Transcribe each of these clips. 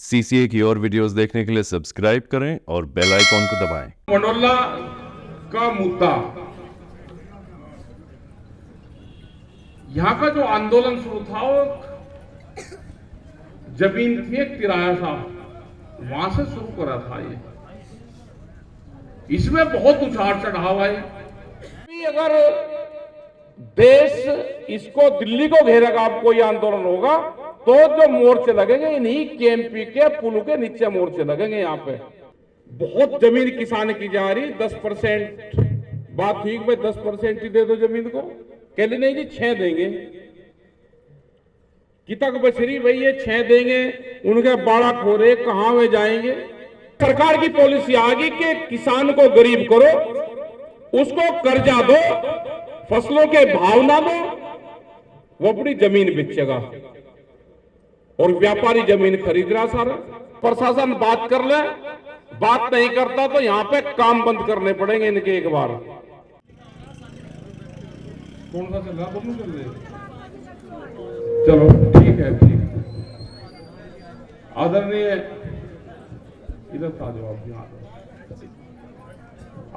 CCA की और videos देखने के लिए सब्सक्राइब करें और बेल आइकॉन को दबाएं। मंडोला का मुद्दा, यहाँ का जो आंदोलन शुरू था वो जमीन थी एक किराया था, वहां से शुरू करा था। ये इसमें बहुत उछाल चढ़ाव है। अगर देश इसको दिल्ली को घेरेगा, कोई आंदोलन होगा तो जो मोर्चे लगेंगे इन्हीं केएमपी के पुल के नीचे मोर्चे लगेंगे। यहाँ पे बहुत जमीन किसान की जा रही, 10% बात हुई भाई 10% ही दे दो जमीन को, कह ली नहीं जी 6 देंगे। कि तक बछरी भाई ये 6 देंगे, उनके बाड़ा खोरे कहां वे जाएंगे। सरकार की पॉलिसी आ गई कि किसान को गरीब करो, उसको कर्जा दो, फसलों के भाव ना दो, वो अपनी जमीन बेचेगा और व्यापारी जमीन खरीद रहा सारा। प्रशासन बात कर ले, बात नहीं करता तो यहां पे काम बंद करने पड़ेंगे इनके एक बार। कौन सा चल रहा, दोनों चल रहे? चलो ठीक है, ठीक है। आदरणीय, इधर था जवाब, यहाँ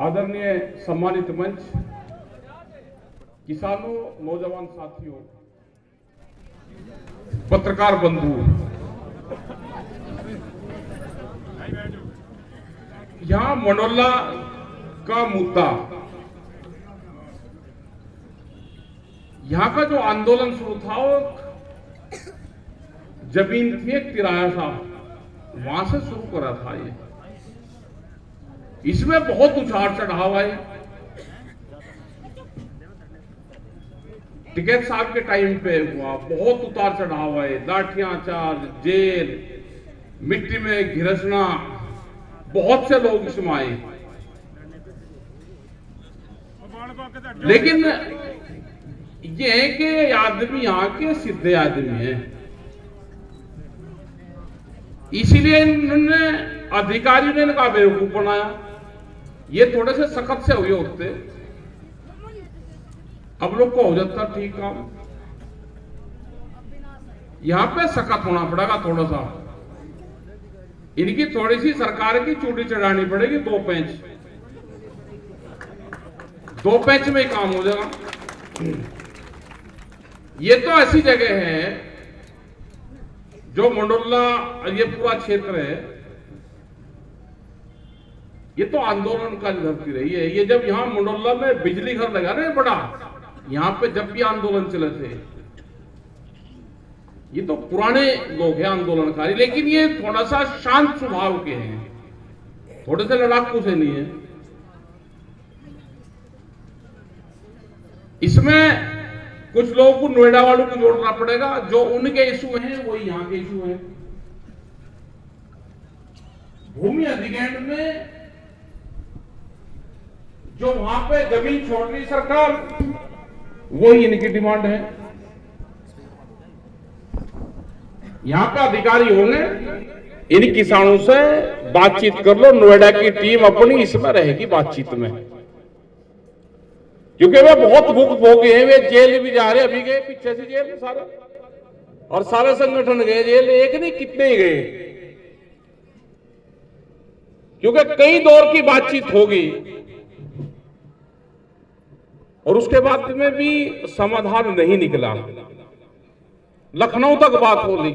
आदरणीय सम्मानित मंच, किसानों, नौजवान साथियों, पत्रकार बंधु, यहां मंडोला का मुद्दा, यहां का जो आंदोलन शुरू था वो जमीन थी एक किराया था, वहां से शुरू करा था। ये इसमें बहुत उछाल चढ़ाव है। टिकैत साहब के टाइम पे हुआ, बहुत उतार चढ़ाव है, लाठियां चार्ज, जेल, मिट्टी में घिरसना, बहुत से लोग इसमें आए। लेकिन ये है कि आदमी यहाँ के सीधे आदमी हैं, इसीलिए इन्होंने अधिकारियों ने इनका बेवकूफ बनाया। ये थोड़े से सख्त से हुए होते, अब लोग को हो जाता ठीक काम। यहां पे सख्त होना पड़ेगा थोड़ा सा, इनकी थोड़ी सी सरकार की चूड़ी चढ़ानी पड़ेगी। 2 पैंच में ही काम हो जाएगा। ये तो ऐसी जगह है जो मंडोला, ये पूरा क्षेत्र है, ये तो आंदोलन का धरती रही है। ये जब यहां मंडोला में बिजली घर लगा रहे बड़ा, यहां पे जब भी आंदोलन चले थे, ये तो पुराने लोग हैं आंदोलनकारी, लेकिन ये थोड़ा सा शांत स्वभाव के हैं, थोड़े से लड़ाकू से नहीं है। इसमें कुछ लोगों को नोएडा वालों को जोड़ना पड़ेगा, जो उनके इशू हैं वो यहां के इशू हैं। भूमि अधिग्रहण में जो वहां पे जमीन छोड़ रही सरकार, वही इनकी डिमांड है। यहां पे अधिकारी होंगे, इन किसानों से बातचीत कर लो। नोएडा की टीम अपनी इसमें रहेगी बातचीत में, क्योंकि वे बहुत भूख भोगे हैं। वे जेल भी जा रहे, अभी गए पीछे से जेल सारे, और सारे संगठन गए जेल, एक नहीं कितने ही गए, क्योंकि कई दौर की बातचीत होगी और उसके बाद में भी समाधान नहीं निकला। लखनऊ तक बात हो ली,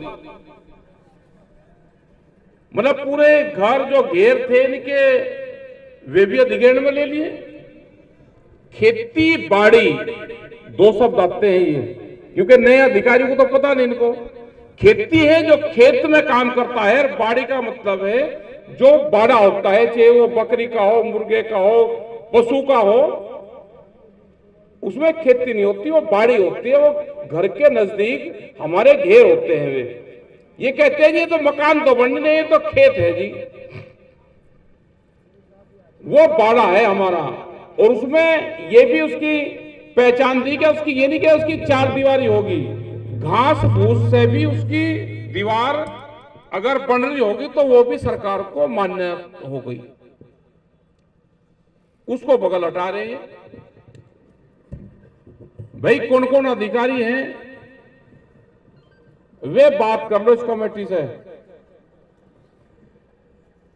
मतलब पूरे घर जो घेर थे इनके, वे भी अधिग्रहण में ले लिए। खेती बाड़ी 2 शब्द आते हैं ये, क्योंकि नए अधिकारी को तो पता नहीं इनको। खेती है जो खेत में काम करता है, और बाड़ी का मतलब है जो बाड़ा होता है, चाहे वो बकरी का हो, मुर्गे का हो, पशु का हो, उसमें खेती नहीं होती, वो बाड़ी होती है। वो घर के नजदीक हमारे घेर होते हैं। वे ये कहते हैं जी ये तो मकान तो बन नहीं, ये तो खेत है जी, वो बाड़ा है हमारा। और उसमें ये भी उसकी पहचान दी कि उसकी, ये नहीं कि उसकी 4 दीवारी होगी, घास फूस से भी उसकी दीवार अगर बन रही होगी तो वो भी सरकार को मान्य हो गई, उसको बगल हटा रहे हैं। भाई कौन कौन अधिकारी हैं, वे बात कर लो इस कमेटी से।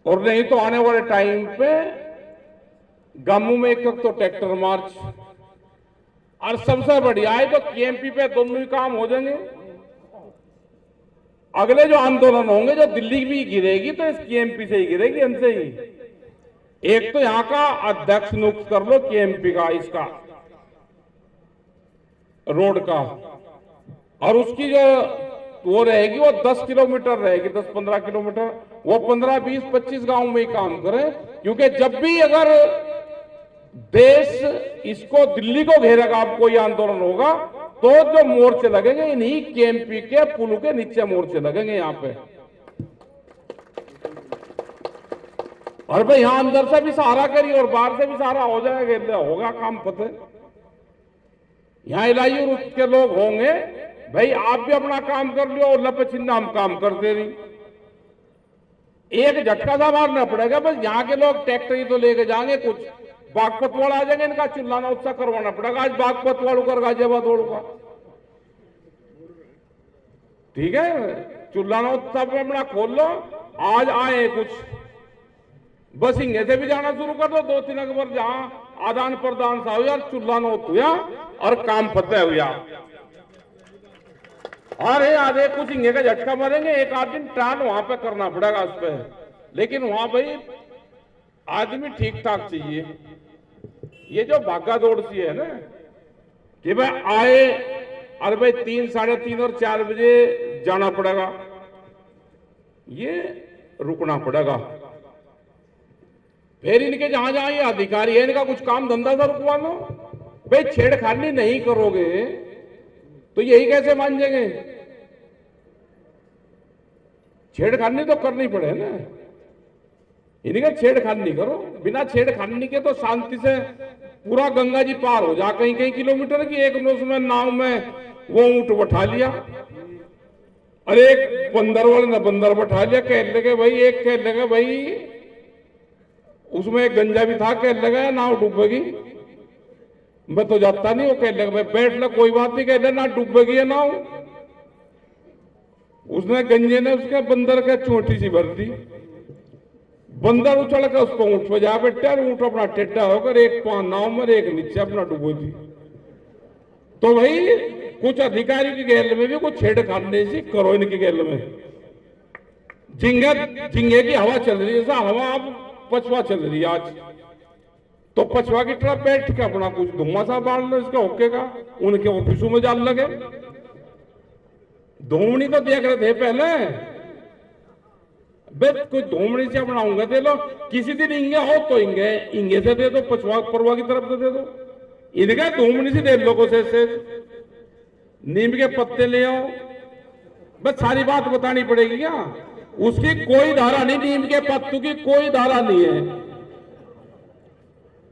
और नहीं तो आने वाले टाइम पे गांवों में एक तो ट्रैक्टर मार्च, और सबसे बढ़िया है तो केएमपी पे दोनों ही काम हो जाएंगे। अगले जो आंदोलन होंगे, जो दिल्ली भी गिरेगी तो इस केएमपी से ही गिरेगी, इनसे ही। एक तो यहां का अध्यक्ष नियुक्त कर लो केएमपी का, इसका रोड का, और उसकी जो वो रहेगी वो 10 किलोमीटर रहेगी, 10-15 किलोमीटर, वो 15, 20, 25 गांव में ही काम करे। क्योंकि जब भी अगर देश इसको दिल्ली को घेरेगा, अब कोई आंदोलन होगा, तो जो मोर्चे लगेंगे इन्हीं केएमपी के पुल के नीचे मोर्चे लगेंगे यहां पे। और भाई यहां अंदर से भी सहारा करिए और बाहर से भी सहारा हो जाएगा, होगा काम पते। यहां इलाही और उसके लोग होंगे, भाई आप भी अपना काम कर लियो और लपचिन्ना हम काम करते नहीं। एक झटका सा मारना पड़ेगा, बस यहाँ के लोग ट्रैक्टर ही तो लेके जाएंगे, कुछ बागपत वाला आ जाएंगे, इनका चिल्लाना उत्साह करवाना पड़ेगा। आज बागपत वालों का गाजियाबाद का, ठीक है, चिल्लाना उत्साह अपना खोल लो। आज आए कुछ, बस इंगे से भी जाना शुरू कर दो, 2-3 अकबर जहां आदान प्रदान सा हो यार, चिल्लाना हुआ और काम फतेह हुआ। अरे आधे कुछ इंगे का झटका मारेंगे, एक आध दिन टाल वहां पे करना पड़ेगा उस पे, लेकिन वहां भाई आदमी ठीक ठाक चाहिए। ये जो भागा दौड़ सी है ना कि भाई आए, अरे भाई 3, 3:30 और 4 बजे जाना पड़ेगा, ये रुकना पड़ेगा। फिर इनके जहां जहां ये अधिकारी है, इनका कुछ काम धंधा सा रुकवा लो। भाई छेड़खानी नहीं करोगे तो यही कैसे मान जाएंगे? छेड़खानी तो करनी पड़े ना, इनके छेड़खानी करो। बिना छेड़खानी के तो शांति से पूरा गंगा जी पार हो जा, कहीं कहीं किलोमीटर की। एक उसमें नाव में वो ऊंट बैठा लिया, अरे एक बंदर वाले ने बंदर बैठा लिया, कह लगे भाई, एक कह लगे भाई उसमें एक गंजा भी था, कह लगा नाव डूबेगी, मैं तो जाता नहीं। वो कह लगा भाई बैठ ले, कोई बात नहीं, कह ना डूबेगी है नाव। उसने गंजे ने उसके बंदर के चोटी सी भर दी, बंदर उछल कर उसको ऊंट पे जा बैठा, और ऊंट अपना टेढ़ा होकर एक पांव नाव में एक नीचे अपना डूबो दी। तो भाई कुछ अधिकारी की गैल में भी कुछ छेड़खानी सी करो इनकी गैल में। झिंगे की हवा चल रही है, जैसा हवा अब पछवा चल रही है आज, तो पछवा की तरफ बैठ के अपना कुछ धुआं सा बांध लो इसका होके का, उनके ऑफिसों में जाल लगे। धूमनी तो देख रहे थे पहले, बस कोई धूमनी से अपना होंगे दे लो, किसी दिन इंगे हो तो इंगे से दे दो, पछवा परवा की तरफ से दे दो। इनका धूमनी से दे लोगों से नीम के पत्ते ले आओ, बस सारी बात बतानी पड़ेगी क्या? उसकी कोई धारा नहीं, नीम के पत्तों की कोई धारा नहीं है।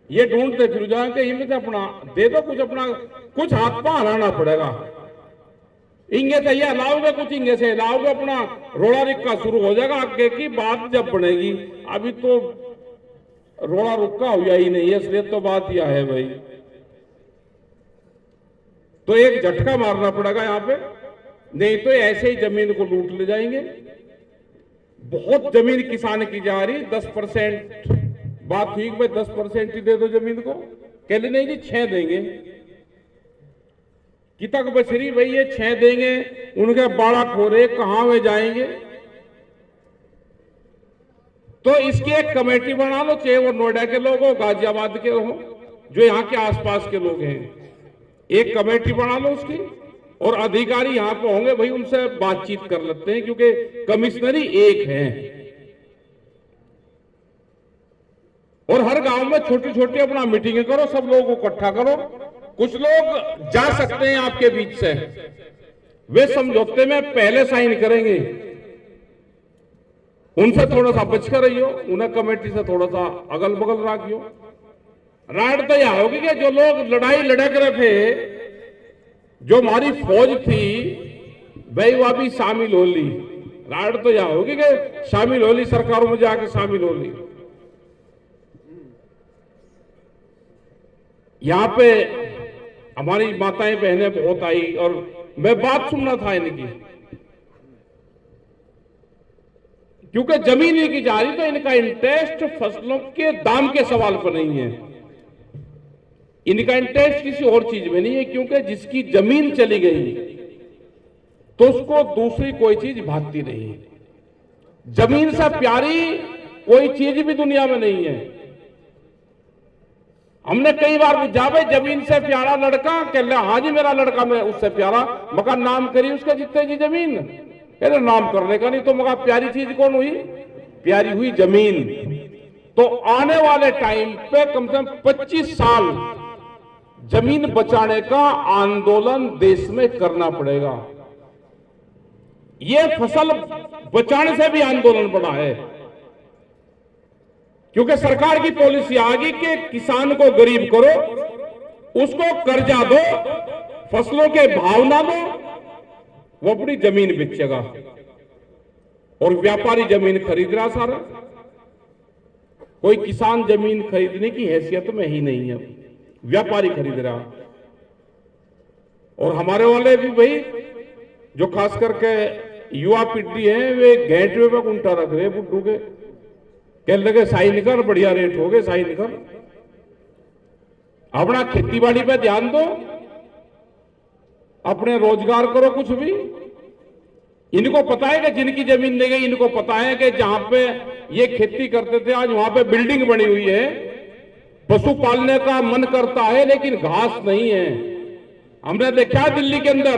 ये ढूंढते फिर जाएंगे, इनमें से अपना दे दो कुछ, अपना कुछ हाथ पा हराना पड़ेगा। इंगे से ये लाओगे, कुछ इंगे से लाओगे, अपना रोड़ा रिक्का शुरू हो जाएगा। आगे की बात जब बनेगी, अभी तो रोड़ा रुक्का हुआ ही नहीं है, इसलिए तो बात यह है भाई। तो एक झटका मारना पड़ेगा यहाँ पे, नहीं तो ऐसे ही जमीन को लूट ले जाएंगे। बहुत जमीन किसान की जा रही, 10% बात हुई कि भाई 10% ही दे दो जमीन को, कहले नहीं जी 6 देंगे। कि तक बछरी भाई ये 6 देंगे, उनके बाड़ा खोरे कहां वे जाएंगे? तो इसकी एक कमेटी बना लो, चाहे वो नोएडा के लोग हो, गाजियाबाद के हो, जो यहाँ के आसपास के लोग हैं, एक कमेटी बना लो उसकी, और अधिकारी यहां पे होंगे भाई, उनसे बातचीत कर लेते हैं, क्योंकि कमिश्नरी एक है। और हर गांव में छोटी छोटी अपना मीटिंग करो, सब लोगों को इकट्ठा करो। कुछ लोग जा सकते हैं आपके बीच से, वे समझौते में पहले साइन करेंगे, उनसे थोड़ा सा बच कर रहियो, उन्हें कमेटी से थोड़ा सा अगल बगल रखियो। राड तो यह होगी कि जो लोग लड़ाई लड़क रहे थे, जो हमारी फौज थी भाई, वह भी शामिल हो ली। राड तो यह होगी कि शामिल हो ली, सरकारों में जाके शामिल हो ली। यहां पे हमारी माताएं बहनें बहुत आई, और मैं बात सुनना था इनकी क्योंकि जमीन नहीं की जा रही, तो इनका इंटरेस्ट फसलों के दाम के सवाल पर नहीं है, इनका इंटरेस्ट किसी और चीज में नहीं है। क्योंकि जिसकी जमीन चली गई तो उसको दूसरी कोई चीज भागती नहीं। जमीन से प्यारी कोई चीज भी दुनिया में नहीं है। हमने कई बार पूछा, भाई जमीन से प्यारा लड़का? कह ले हाँ जी मेरा लड़का मैं उससे प्यारा। मगर नाम करी उसका जितने की जमीन, कह रहे नाम करने का नहीं। तो मगर प्यारी चीज कौन हुई? प्यारी हुई जमीन। तो आने वाले टाइम पे कम से कम 25 साल जमीन बचाने का आंदोलन देश में करना पड़ेगा। ये फसल बचाने से भी आंदोलन बड़ा है, क्योंकि सरकार की पॉलिसी आ गई कि किसान को गरीब करो, उसको कर्जा दो, फसलों के भाव ना दो, वो अपनी जमीन बेचेगा। और व्यापारी जमीन खरीद रहा सारा। कोई किसान जमीन खरीदने की हैसियत में ही नहीं है, व्यापारी खरीद रहा। और हमारे वाले भी भाई जो खास करके युवा पीढ़ी है, वे घेंटवे पे गुंटा रख रहे बुड्ढू के, कह लगे साई निकर बढ़िया रेट हो गए, साई निकर। अपना खेती बाड़ी पे ध्यान दो, अपने रोजगार करो कुछ भी। इनको पता है कि जिनकी जमीन नहीं गई, इनको पता है कि जहां पे ये खेती करते थे आज वहां पे बिल्डिंग बनी हुई है। पशु पालने का मन करता है लेकिन घास नहीं है। हमने देखा दिल्ली के अंदर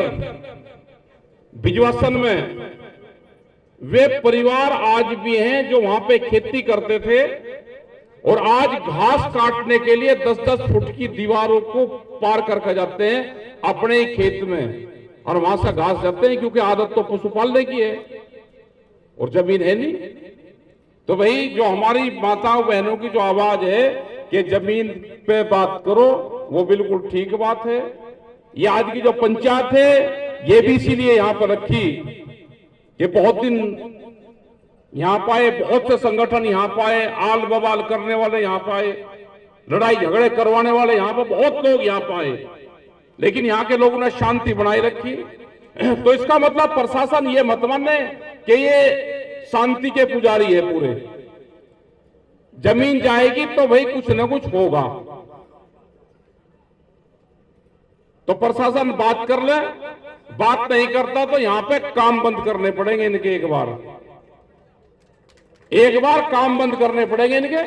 बिजवासन में वे परिवार आज भी हैं जो वहां पे खेती करते थे और आज घास काटने के लिए 10-10 फुट की दीवारों को पार करके जाते हैं अपने ही खेत में और वहां से घास जाते हैं, क्योंकि आदत तो पशु पालने की है और जमीन है नहीं। तो भाई जो हमारी माताओं बहनों की जो आवाज है कि जमीन पे बात करो, वो बिल्कुल ठीक बात है। ये आज की जो पंचायत है ये भी इसीलिए यहां पर रखी, ये बहुत दिन यहां पाए, बहुत से संगठन यहां पाए, आल बवाल करने वाले यहां पाए, लड़ाई झगड़े करवाने वाले यहां पर बहुत लोग यहां पाए, लेकिन यहां के लोगों ने शांति बनाए रखी। तो इसका मतलब प्रशासन ये मत माने कि ये शांति के पुजारी है पूरे। जमीन जाएगी तो भाई कुछ ना कुछ होगा। तो प्रशासन बात कर ले, बात नहीं करता तो यहां पे काम बंद करने पड़ेंगे इनके। एक बार काम बंद करने पड़ेंगे इनके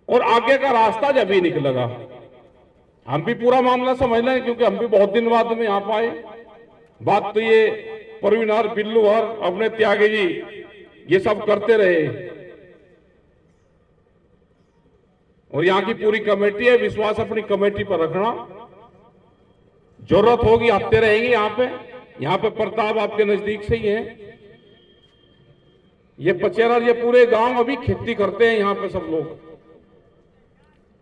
और आगे का रास्ता जब ही निकलेगा। हम भी पूरा मामला समझ लें, क्योंकि हम भी बहुत दिन बाद में यहां पाए। बात तो ये परवीन और बिल्लू और अपने त्यागी जी ये सब करते रहे और यहां की पूरी कमेटी है। विश्वास अपनी कमेटी पर रखना, जरूरत होगी आते रहेंगे यहाँ पे प्रताप आपके नजदीक से ही है। ये पचेरा, ये पूरे गांव अभी खेती करते हैं यहाँ पे सब लोग।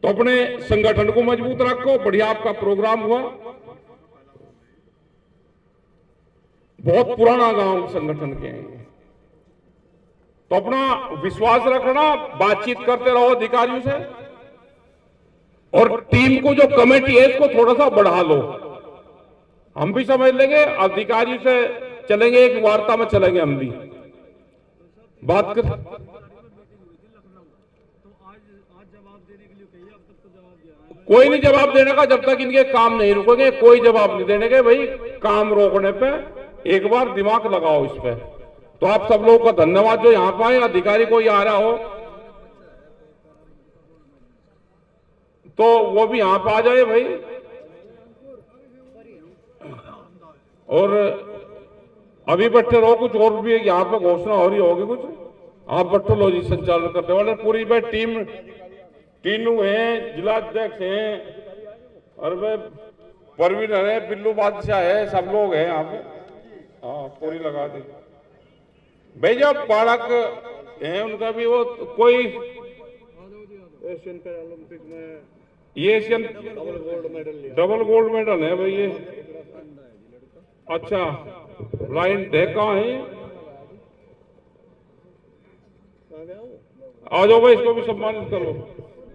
तो अपने संगठन को मजबूत रखो। बढ़िया आपका प्रोग्राम हुआ, बहुत पुराना गांव संगठन के हैं। तो अपना विश्वास रखना, बातचीत करते रहो अधिकारियों से और टीम को जो कमेटी है इसको थोड़ा सा बढ़ा लो। हम भी समझ लेंगे, अधिकारी से चलेंगे, एक वार्ता में चलेंगे हम भी बात कर। कोई नहीं जवाब देने का जब तक इनके काम नहीं रुकेंगे, कोई जवाब नहीं देने के। भाई काम रोकने पे एक बार दिमाग लगाओ इस पे। तो आप सब लोगों का धन्यवाद जो यहां पाए। अधिकारी कोई आ रहा हो तो वो भी यहां पर आ जाए भाई। और अभी बैठे रहो, कुछ और भी यहाँ पे घोषणा हो रही होगी कुछ। आप बैठो लो जी, संचालन करने वाले पूरी भाई टीम, तीनों हैं, जिलाध्यक्ष हैं और भाई परवीन है, बिल्लू बादशाह है, सब लोग हैं यहाँ पे। हाँ पूरी लगा दी भाई। जब बालक है उनका भी वो कोई एशियन पैरालंपिक में, ये एशियन डबल गोल्ड मेडल है भाई ये। अच्छा लाइन ढेका है, आ जाओ भाई, इसको भी सम्मानित करो।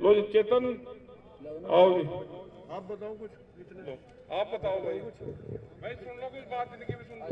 लो जी चेतन, आओ जी। आप बताओ कुछ, आप बताओ भाई कुछ। भाई सुन लो कुछ बात, इनकी भी सुन लो।